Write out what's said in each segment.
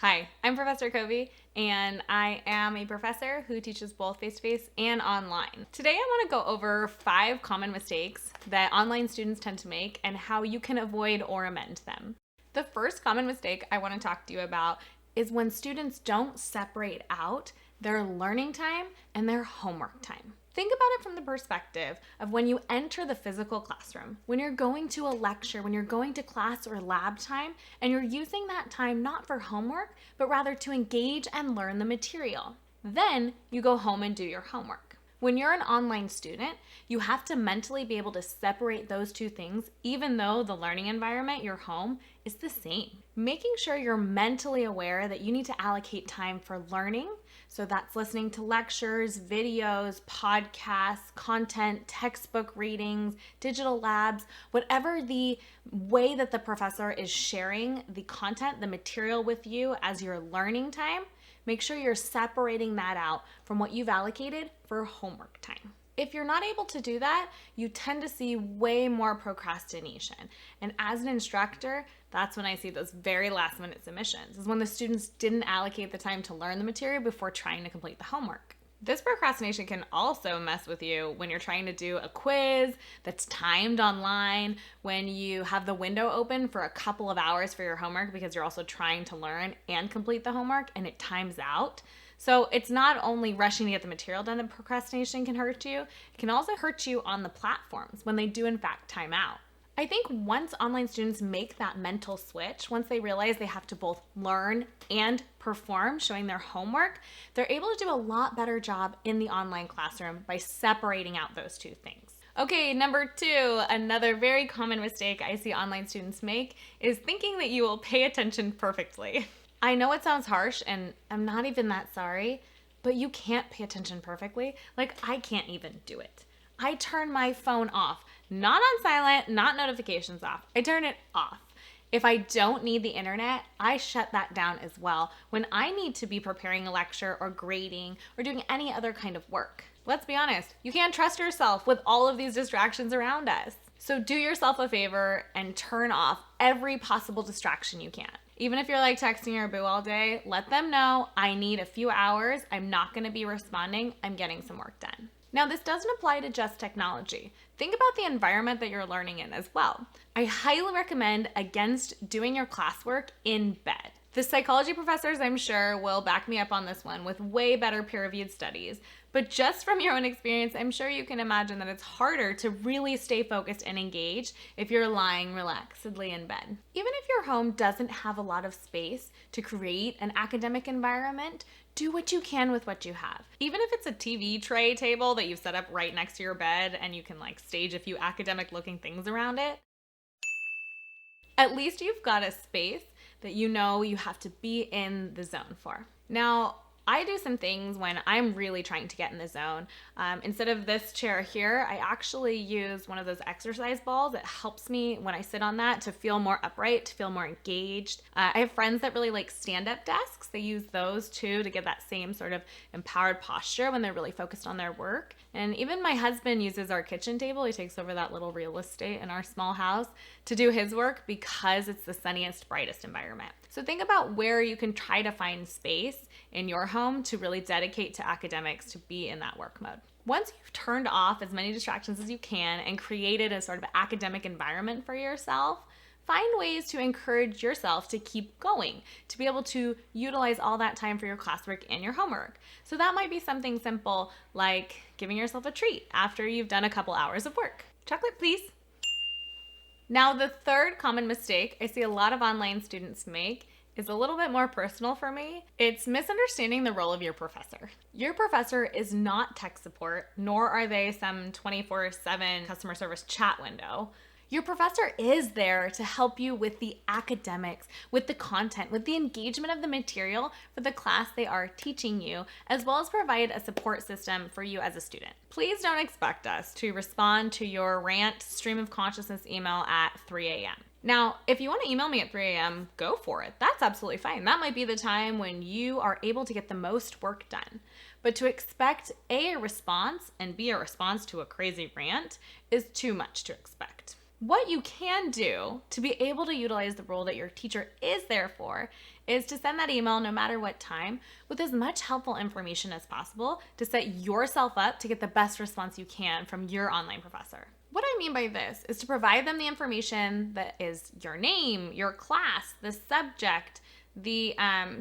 Hi, I'm Professor Covey, and I am a professor who teaches both face-to-face and online. Today I want to go over 5 common mistakes that online students tend to make and how you can avoid or amend them. The first common mistake I want to talk to you about is when students don't separate out their learning time and their homework time. Think about it from the perspective of when you enter the physical classroom, when you're going to a lecture, when you're going to class or lab time, and you're using that time not for homework, but rather to engage and learn the material. Then you go home and do your homework. When you're an online student, you have to mentally be able to separate those two things, even though the learning environment, your home, is the same. Making sure you're mentally aware that you need to allocate time for learning. So that's listening to lectures, videos, podcasts, content, textbook readings, digital labs, whatever the way that the professor is sharing the content, the material with you as your learning time. Make sure you're separating that out from what you've allocated for homework time. If you're not able to do that, you tend to see way more procrastination. And as an instructor, that's when I see those very last minute submissions, is when the students didn't allocate the time to learn the material before trying to complete the homework. This procrastination can also mess with you when you're trying to do a quiz that's timed online, when you have the window open for a couple of hours for your homework because you're also trying to learn and complete the homework and it times out. So it's not only rushing to get the material done that procrastination can hurt you, it can also hurt you on the platforms when they do in fact time out. I think once online students make that mental switch, once they realize they have to both learn and perform showing their homework, they're able to do a lot better job in the online classroom by separating out those two things. Okay, number 2, another very common mistake I see online students make is thinking that you will pay attention perfectly. I know it sounds harsh and I'm not even that sorry, but you can't pay attention perfectly. Like, I can't even do it. I turn my phone off, not on silent, not notifications off. I turn it off. If I don't need the internet, I shut that down as well when I need to be preparing a lecture or grading or doing any other kind of work. Let's be honest, you can't trust yourself with all of these distractions around us. So do yourself a favor and turn off every possible distraction you can. Even if you're like texting your boo all day, let them know I need a few hours. I'm not going to be responding. I'm getting some work done. Now, this doesn't apply to just technology. Think about the environment that you're learning in as well. I highly recommend against doing your classwork in bed. The psychology professors, I'm sure, will back me up on this one with way better peer-reviewed studies. But just from your own experience, I'm sure you can imagine that it's harder to really stay focused and engaged if you're lying relaxedly in bed. Even if your home doesn't have a lot of space to create an academic environment, do what you can with what you have. Even if it's a TV tray table that you've set up right next to your bed and you can like stage a few academic looking things around it, at least you've got a space that you know you have to be in the zone for. Now, I do some things when I'm really trying to get in the zone. Instead of this chair here, I actually use one of those exercise balls. It helps me when I sit on that to feel more upright, to feel more engaged. I have friends that really like stand-up desks. They use those too to get that same sort of empowered posture when they're really focused on their work. And even my husband uses our kitchen table. He takes over that little real estate in our small house to do his work because it's the sunniest, brightest environment. So think about where you can try to find space in your home to really dedicate to academics, to be in that work mode. Once you've turned off as many distractions as you can and created a sort of academic environment for yourself, find ways to encourage yourself to keep going, to be able to utilize all that time for your classwork and your homework. So that might be something simple like giving yourself a treat after you've done a couple hours of work. Chocolate, please. Now, the third common mistake I see a lot of online students make is a little bit more personal for me. It's misunderstanding the role of your professor. Your professor is not tech support, nor are they some 24/7 customer service chat window. Your professor is there to help you with the academics, with the content, with the engagement of the material for the class they are teaching you, as well as provide a support system for you as a student. Please don't expect us to respond to your rant stream of consciousness email at 3 a.m. Now, if you want to email me at 3 a.m., go for it. That's absolutely fine. That might be the time when you are able to get the most work done. But to expect A, a response, and B, a response to a crazy rant is too much to expect. What you can do to be able to utilize the role that your teacher is there for is to send that email no matter what time with as much helpful information as possible to set yourself up to get the best response you can from your online professor. What I mean by this is to provide them the information that is your name, your class, the subject, the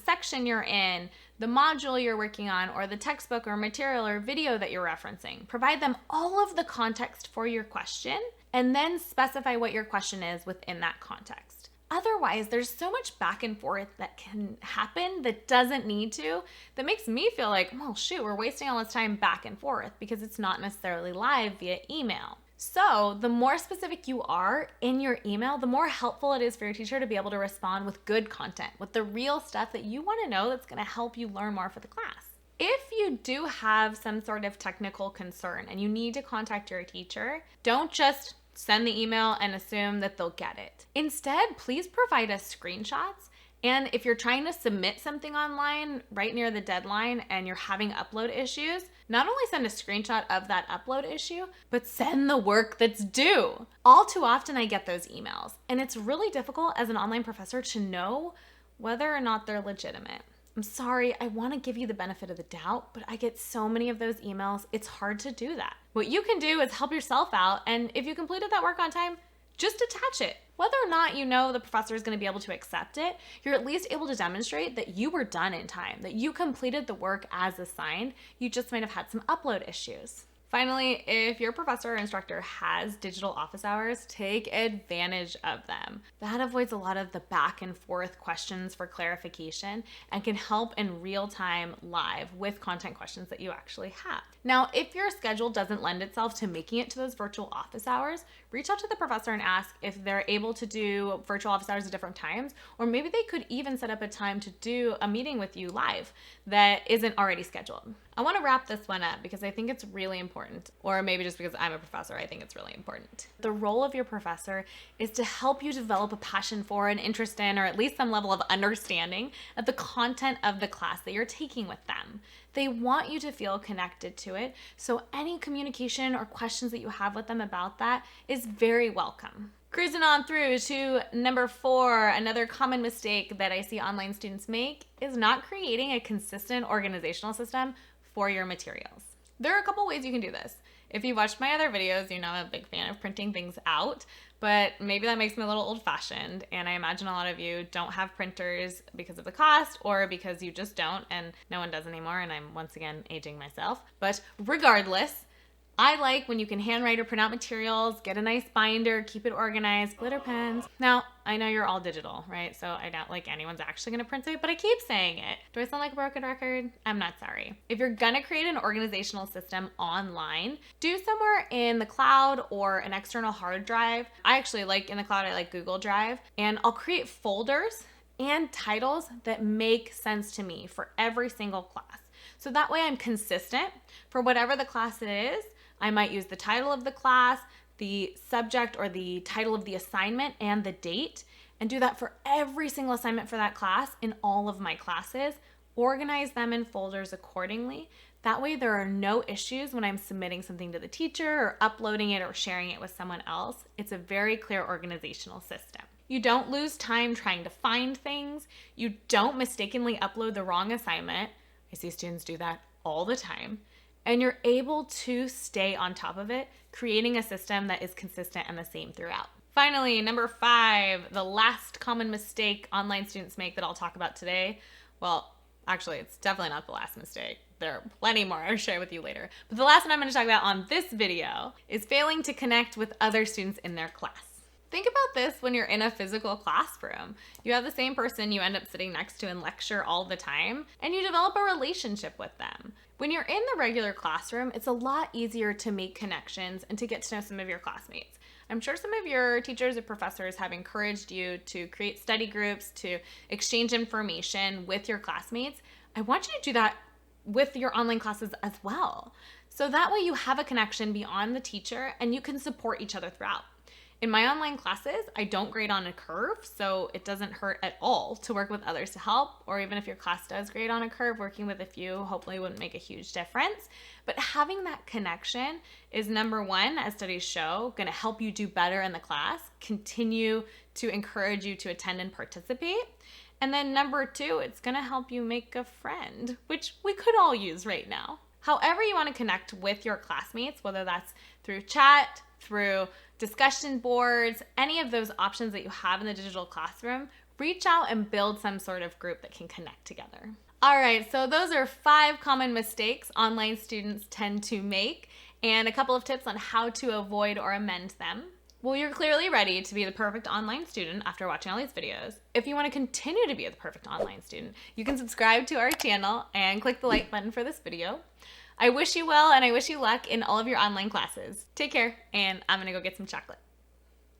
section you're in, the module you're working on, or the textbook or material or video that you're referencing. Provide them all of the context for your question and then specify what your question is within that context. Otherwise, there's so much back and forth that can happen that doesn't need to, that makes me feel like, well, shoot, we're wasting all this time back and forth because it's not necessarily live via email. So the more specific you are in your email, the more helpful it is for your teacher to be able to respond with good content, with the real stuff that you want to know that's going to help you learn more for the class. If you do have some sort of technical concern and you need to contact your teacher, don't just send the email and assume that they'll get it. Instead, please provide us screenshots. And if you're trying to submit something online right near the deadline and you're having upload issues, not only send a screenshot of that upload issue, but send the work that's due. All too often I get those emails, and it's really difficult as an online professor to know whether or not they're legitimate. I'm sorry, I want to give you the benefit of the doubt, but I get so many of those emails, it's hard to do that. What you can do is help yourself out, and if you completed that work on time, just attach it. Whether or not you know the professor is going to be able to accept it, you're at least able to demonstrate that you were done in time, that you completed the work as assigned. You just might have had some upload issues. Finally, if your professor or instructor has digital office hours, take advantage of them. That avoids a lot of the back and forth questions for clarification and can help in real time live with content questions that you actually have. Now, if your schedule doesn't lend itself to making it to those virtual office hours, reach out to the professor and ask if they're able to do virtual office hours at different times, or maybe they could even set up a time to do a meeting with you live that isn't already scheduled. I want to wrap this one up because I think it's really important, or maybe just because I'm a professor, I think it's really important. The role of your professor is to help you develop a passion for, an interest in, or at least some level of understanding of the content of the class that you're taking with them. They want you to feel connected to it, so any communication or questions that you have with them about that is very welcome. Cruising on through to number 4, another common mistake that I see online students make is not creating a consistent organizational system for your materials. There are a couple ways you can do this. If you watched my other videos, you know I'm a big fan of printing things out, but maybe that makes me a little old-fashioned, and I imagine a lot of you don't have printers because of the cost or because you just don't, and no one does anymore, and I'm once again aging myself. But regardless, I like when you can handwrite or print out materials, get a nice binder, keep it organized, glitter pens. Now, I know you're all digital, right? So I doubt like anyone's actually gonna print it, but I keep saying it. Do I sound like a broken record? I'm not sorry. If you're gonna create an organizational system online, do somewhere in the cloud or an external hard drive. I actually like in the cloud, I like Google Drive, and I'll create folders and titles that make sense to me for every single class. So that way I'm consistent for whatever the class it is. I might use the title of the class, the subject or the title of the assignment, and the date, and do that for every single assignment for that class in all of my classes. Organize them in folders accordingly. That way there are no issues when I'm submitting something to the teacher or uploading it or sharing it with someone else. It's a very clear organizational system. You don't lose time trying to find things. You don't mistakenly upload the wrong assignment. I see students do that all the time. And you're able to stay on top of it, creating a system that is consistent and the same throughout. Finally, number 5, the last common mistake online students make that I'll talk about today. Well, actually, it's definitely not the last mistake. There are plenty more I'll share with you later. But the last one I'm going to talk about on this video is failing to connect with other students in their class. Think about this when you're in a physical classroom. You have the same person you end up sitting next to in lecture all the time, and you develop a relationship with them. When you're in the regular classroom, it's a lot easier to make connections and to get to know some of your classmates. I'm sure some of your teachers or professors have encouraged you to create study groups, to exchange information with your classmates. I want you to do that with your online classes as well. So that way you have a connection beyond the teacher and you can support each other throughout. In my online classes, I don't grade on a curve, so it doesn't hurt at all to work with others to help, or even if your class does grade on a curve, working with a few hopefully wouldn't make a huge difference. But having that connection is number 1, as studies show, going to help you do better in the class, continue to encourage you to attend and participate. And then number 2, it's gonna help you make a friend, which we could all use right now. However you want to connect with your classmates, whether that's through chat, through discussion boards, any of those options that you have in the digital classroom, reach out and build some sort of group that can connect together. All right, so those are 5 common mistakes online students tend to make, and a couple of tips on how to avoid or amend them. Well, you're clearly ready to be the perfect online student after watching all these videos. If you want to continue to be the perfect online student, you can subscribe to our channel and click the like button for this video. I wish you well and I wish you luck in all of your online classes. Take care, and I'm gonna go get some chocolate.